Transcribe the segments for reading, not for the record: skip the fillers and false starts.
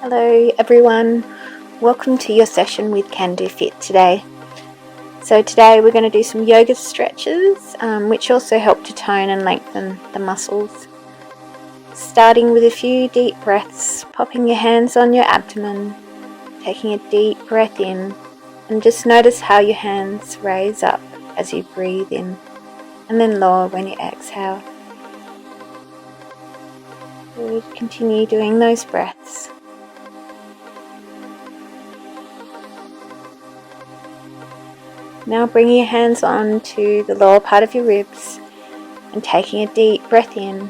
Hello everyone, welcome to your session with Can Do Fit today. So today we're going to do some yoga stretches which also help to tone and lengthen the muscles. Starting with a few deep breaths, popping your hands on your abdomen, taking a deep breath in, and just notice how your hands raise up as you breathe in and then lower when you exhale. Good. Continue doing those breaths. Now bringing your hands on to the lower part of your ribs and taking a deep breath in,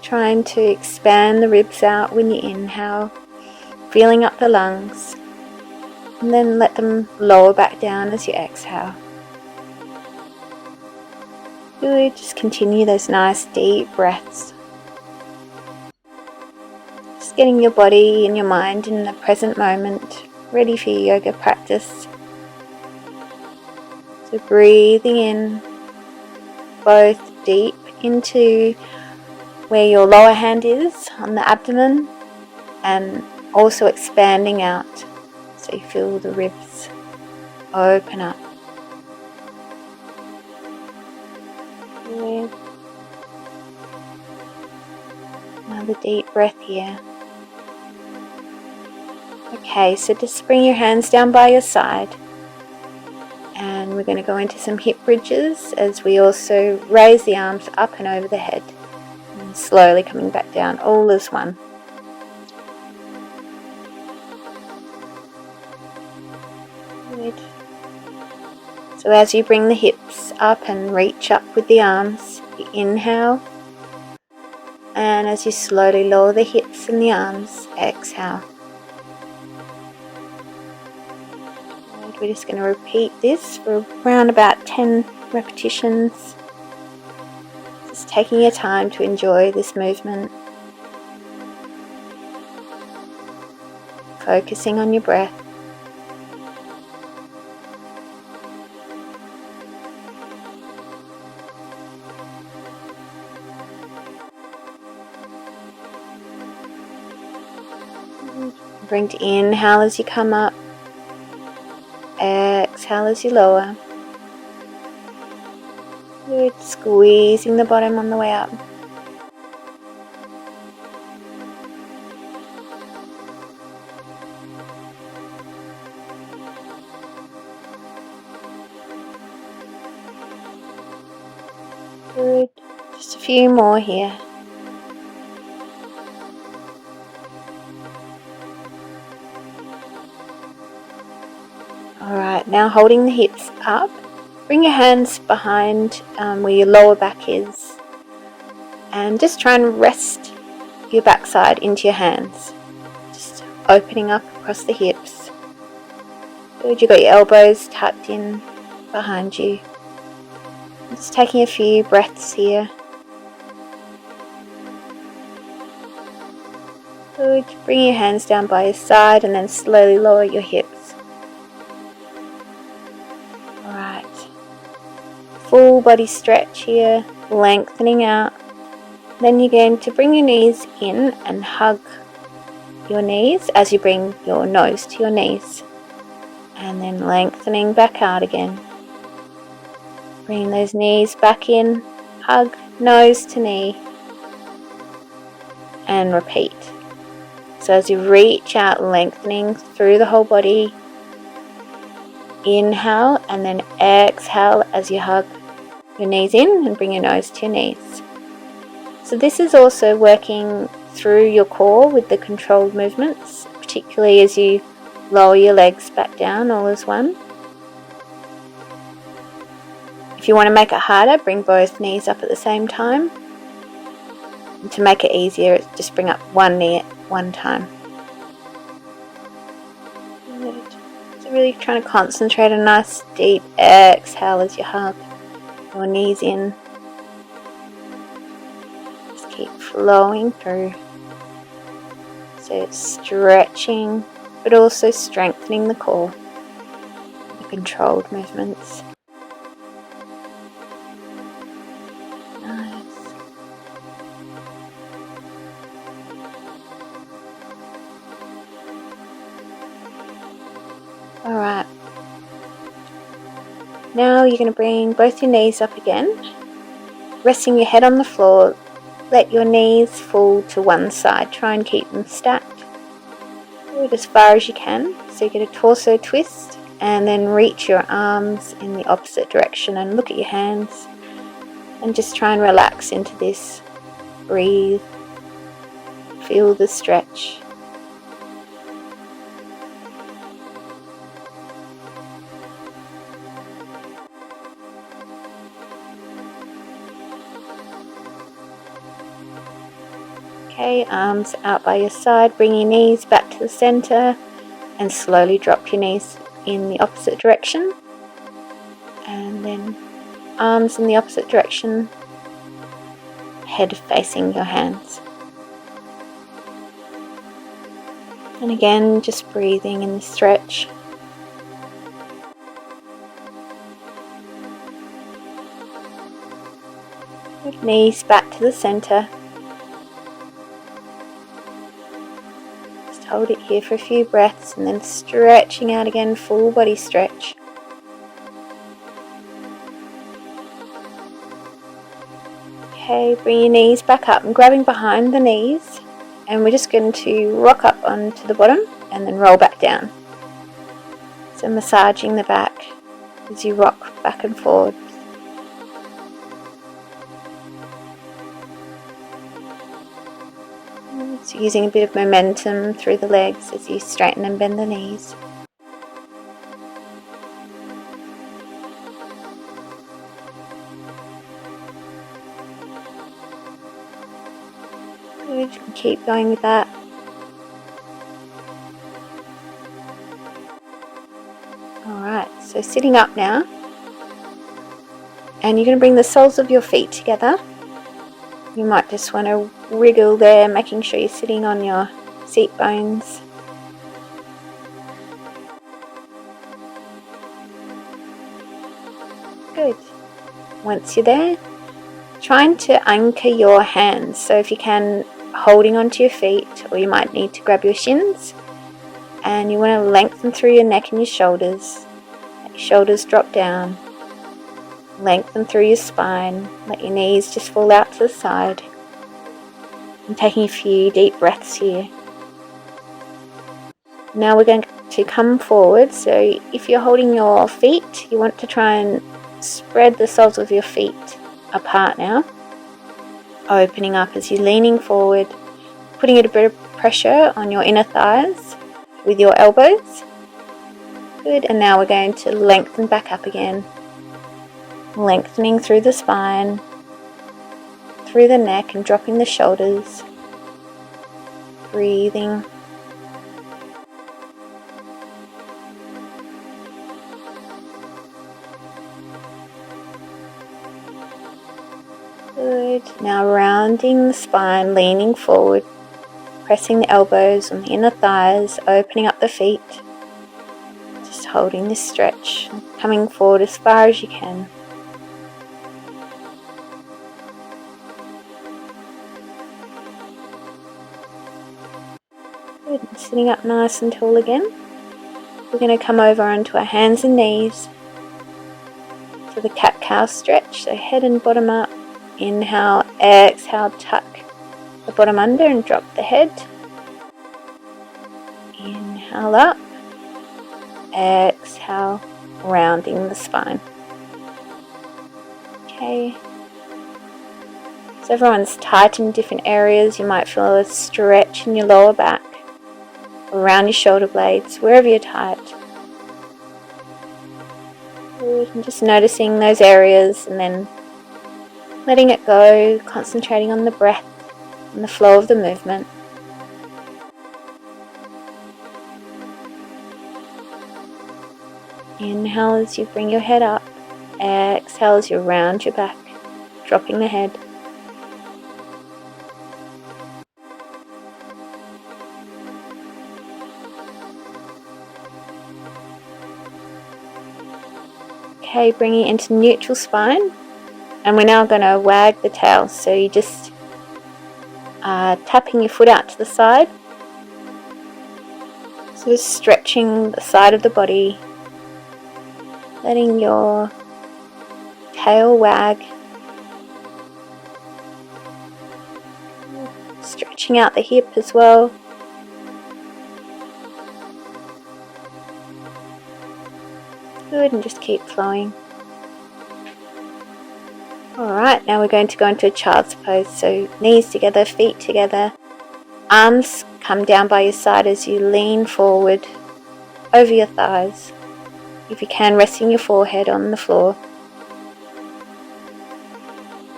trying to expand the ribs out when you inhale, filling up the lungs, and then let them lower back down as you exhale. Good, just continue those nice deep breaths. Just getting your body and your mind in the present moment, ready for your yoga practice. So breathing in both deep into where your lower hand is on the abdomen and also expanding out so you feel the ribs open up. Good. Another deep breath here. Okay, so just bring your hands down by your side. And we're going to go into some hip bridges as we also raise the arms up and over the head. And slowly coming back down, all as one. Good. So as you bring the hips up and reach up with the arms, you inhale. And as you slowly lower the hips and the arms, exhale. We're just going to repeat this for around about 10 repetitions. Just taking your time to enjoy this movement. Focusing on your breath. Bring to inhale as you come up. Exhale as you lower. Good. Squeezing the bottom on the way up. Good. Just a few more here. Alright, now holding the hips up, bring your hands behind where your lower back is and just try and rest your backside into your hands. Just opening up across the hips. Good, you've got your elbows tucked in behind you. Just taking a few breaths here. Good, bring your hands down by your side and then slowly lower your hips. Alright, full body stretch here, lengthening out. Then you're going to bring your knees in and hug your knees as you bring your nose to your knees. And then lengthening back out again. Bring those knees back in, hug nose to knee. And repeat. So as you reach out, lengthening through the whole body. Inhale and then exhale as you hug your knees in and bring your nose to your knees. So this is also working through your core with the controlled movements, particularly as you lower your legs back down all as one. If you want to make it harder, bring both knees up at the same time. And to make it easier, just bring up one knee at one time. So really trying to concentrate on a nice deep exhale as you hug your knees in. Just keep flowing through. So it's stretching, but also strengthening the core. The controlled movements. Nice. Alright. Now you're going to bring both your knees up again, resting your head on the floor. Let your knees fall to one side. Try and keep them stacked. Do it as far as you can. So you get a torso twist, and then reach your arms in the opposite direction and look at your hands. And just try and relax into this. Breathe. Feel the stretch. Okay, arms out by your side. Bring your knees back to the center and slowly drop your knees in the opposite direction. And then arms in the opposite direction, head facing your hands. And again, just breathing in the stretch. Good. Knees back to the center. Just hold it here for a few breaths and then stretching out again, full body stretch. Okay, bring your knees back up and grabbing behind the knees, and we're just going to rock up onto the bottom and then roll back down. So massaging the back as you rock back and forward. So using a bit of momentum through the legs as you straighten and bend the knees. Good, keep going with that. Alright, so sitting up now, and you're going to bring the soles of your feet together. You might just want to wriggle there, making sure you're sitting on your seat bones. Good. Once you're there, trying to anchor your hands. So if you can, holding onto your feet, or you might need to grab your shins. And you want to lengthen through your neck and your shoulders. Let your shoulders drop down. Lengthen through your spine. Let your knees just fall out to the side. And taking a few deep breaths here. Now we're going to come forward. So if you're holding your feet, you want to try and spread the soles of your feet apart now. Opening up as you're leaning forward. Putting a bit of pressure on your inner thighs with your elbows. Good. And now we're going to lengthen back up again. Lengthening through the spine, through the neck, and dropping the shoulders. Breathing. Good. Now rounding the spine, leaning forward, pressing the elbows on the inner thighs, opening up the feet. Just holding this stretch, coming forward as far as you can. Good. Sitting up nice and tall again. We're going to come over onto our hands and knees for the cat-cow stretch. So head and bottom up. Inhale, exhale, tuck the bottom under and drop the head. Inhale up. Exhale, rounding the spine. Okay. So everyone's tight in different areas. You might feel a stretch in your lower back, around your shoulder blades, wherever you're tight. Good. And just noticing those areas and then letting it go, concentrating on the breath and the flow of the movement. Inhale as you bring your head up. Exhale as you round your back, dropping the head. Okay, bringing it into neutral spine, and we're now going to wag the tail. So you just tapping your foot out to the side, So stretching the side of the body, letting your tail wag, stretching out the hip as well. Good, and just keep flowing. Alright, now we're going to go into a child's pose. So knees together, feet together, arms come down by your side as you lean forward over your thighs. If you can, resting your forehead on the floor.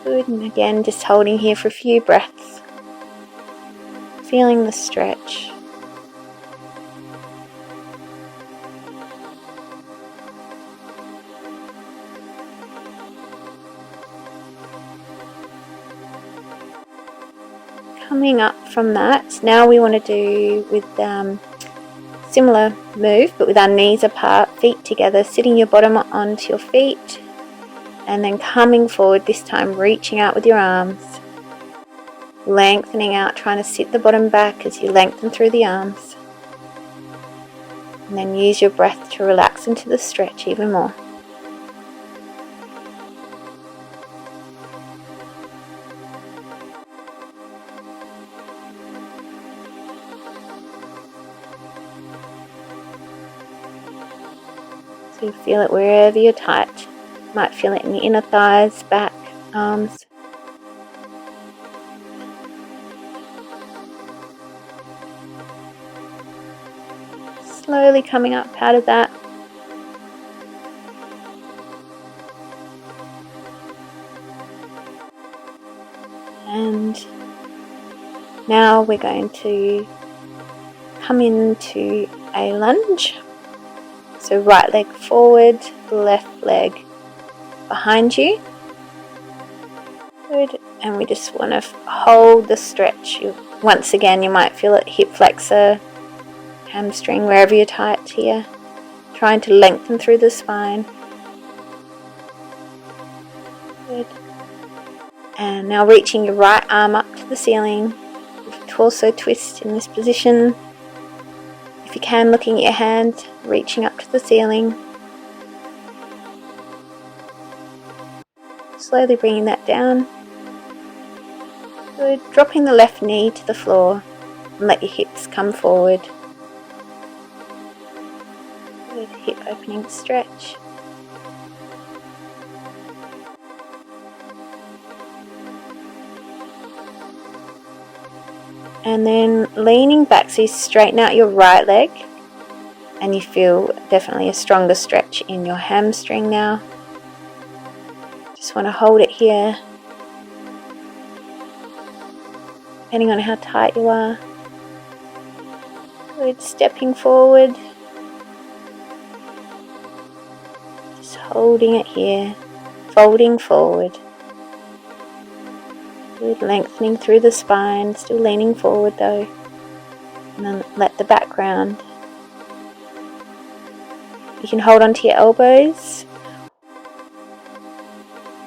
Good, and again just holding here for a few breaths. Feeling the stretch. Coming up from that, now we want to do with similar move but with our knees apart, feet together, sitting your bottom onto your feet and then coming forward, this time reaching out with your arms, lengthening out, trying to sit the bottom back as you lengthen through the arms, and then use your breath to relax into the stretch even more. So you feel it wherever you're tight. You might feel it in the inner thighs, back, arms. Slowly coming up out of that. And now we're going to come into a lunge. So right leg forward, left leg behind you. Good. And we just want to hold the stretch. Once again, you might feel it hip flexor, hamstring, wherever you're tight here. Trying to lengthen through the spine. Good. And now reaching your right arm up to the ceiling. Torso twist in this position. If you can, looking at your hand, reaching up to the ceiling. Slowly bringing that down. Good. Dropping the left knee to the floor and let your hips come forward. Good. Hip opening stretch. And then leaning back, so you straighten out your right leg and you feel definitely a stronger stretch in your hamstring now. Just want to hold it here, depending on how tight you are. Good, stepping forward, just holding it here, folding forward. Good, lengthening through the spine, still leaning forward though. And then let the back round. You can hold onto your elbows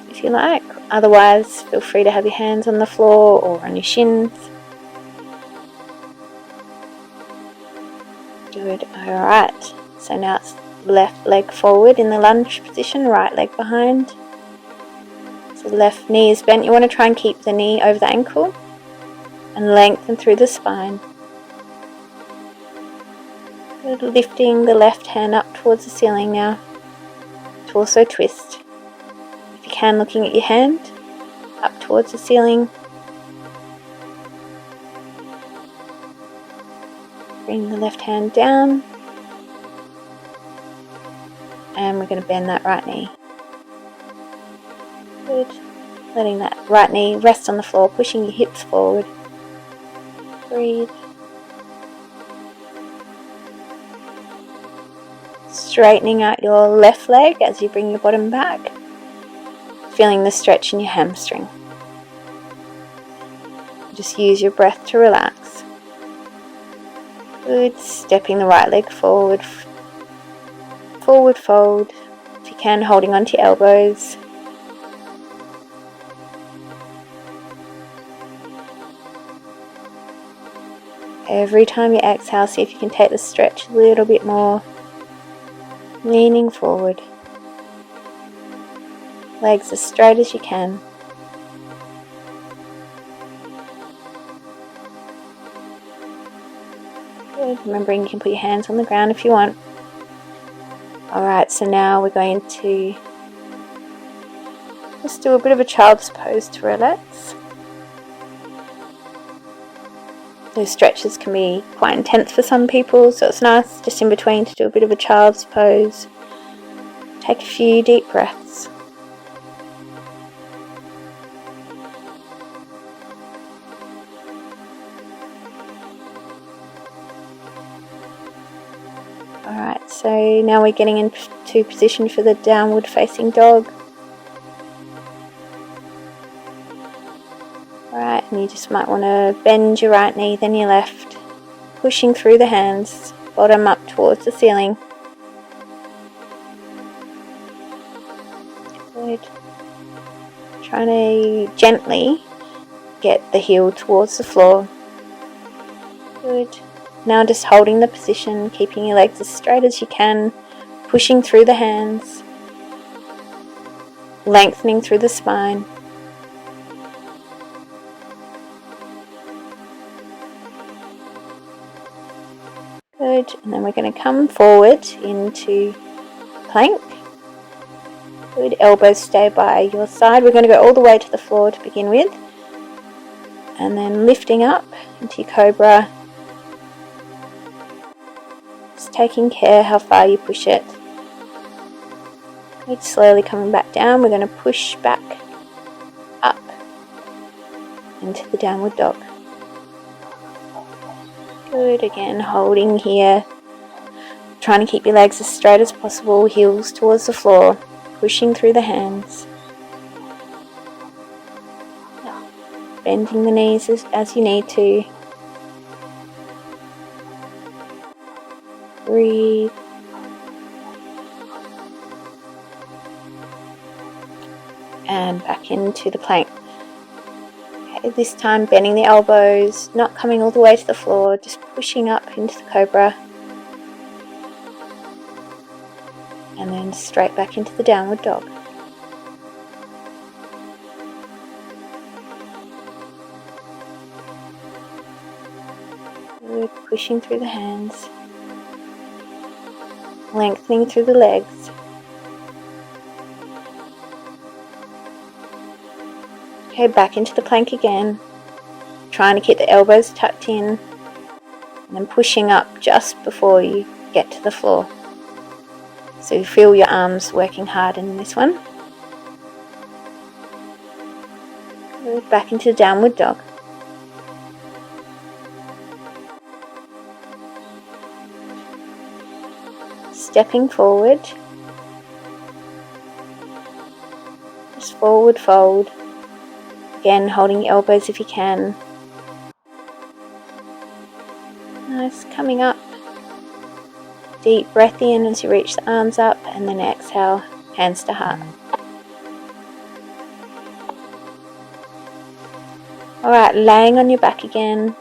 if you like. Otherwise, feel free to have your hands on the floor or on your shins. Good, alright. So now it's left leg forward in the lunge position, right leg behind. So the left knee is bent. You want to try and keep the knee over the ankle and lengthen through the spine. Good, lifting the left hand up towards the ceiling now. Torso twist. If you can, looking at your hand up towards the ceiling. Bring the left hand down. And we're going to bend that right knee. Good. Letting that right knee rest on the floor, pushing your hips forward. Breathe. Straightening out your left leg as you bring your bottom back. Feeling the stretch in your hamstring. Just use your breath to relax. Good. Stepping the right leg forward. Forward fold. If you can, holding onto your elbows. Every time you exhale, see if you can take the stretch a little bit more. Leaning forward. Legs as straight as you can. Good. Remembering you can put your hands on the ground if you want. Alright, so now we're going to just do a bit of a child's pose to relax. Those stretches can be quite intense for some people, so it's nice just in between to do a bit of a child's pose. Take a few deep breaths. Alright, so now we're getting into position for the downward facing dog. Alright, and you just might want to bend your right knee, then your left, pushing through the hands, bottom up towards the ceiling. Good. Trying to gently get the heel towards the floor. Good. Now just holding the position, keeping your legs as straight as you can, pushing through the hands, lengthening through the spine. Good, and then we're going to come forward into plank. Good, elbows stay by your side. We're going to go all the way to the floor to begin with. And then lifting up into your cobra. Just taking care how far you push it. Good, slowly coming back down. We're going to push back up into the downward dog. Good, again holding here. Trying to keep your legs as straight as possible, heels towards the floor, pushing through the hands. Bending the knees as you need to. Breathe. And back into the plank. Okay, this time bending the elbows, not coming all the way to the floor, just pushing up into the cobra. And then straight back into the downward dog. Good, pushing through the hands. Lengthening through the legs. Okay, back into the plank again. Trying to keep the elbows tucked in. And then pushing up just before you get to the floor. So you feel your arms working hard in this one. Good, back into the downward dog. Stepping forward. Just forward fold. Again, holding your elbows if you can. Nice, coming up. Deep breath in as you reach the arms up, and then exhale, hands to heart. Alright, laying on your back again.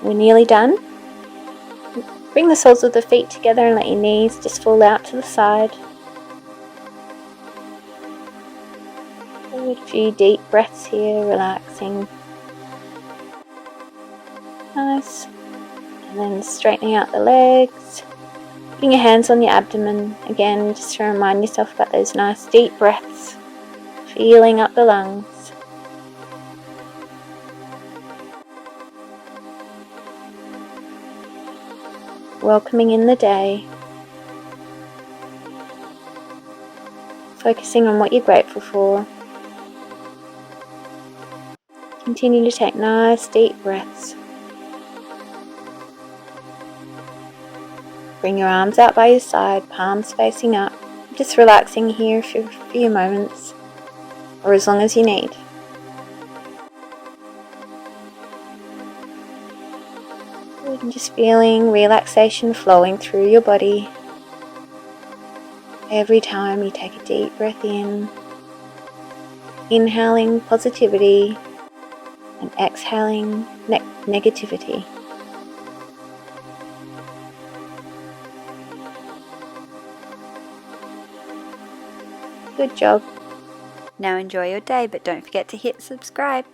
We're nearly done. Bring the soles of the feet together and let your knees just fall out to the side. Good, a few deep breaths here, relaxing. Nice. And then straightening out the legs. Putting your hands on your abdomen. Again, just to remind yourself about those nice deep breaths. Feeling up the lungs. Welcoming in the day. Focusing on what you're grateful for. Continue to take nice deep breaths. Bring your arms out by your side, palms facing up. Just relaxing here for a few moments, or as long as you need. And just feeling relaxation flowing through your body. Every time you take a deep breath in, inhaling positivity and exhaling negativity. Good job. Now enjoy your day, but don't forget to hit subscribe.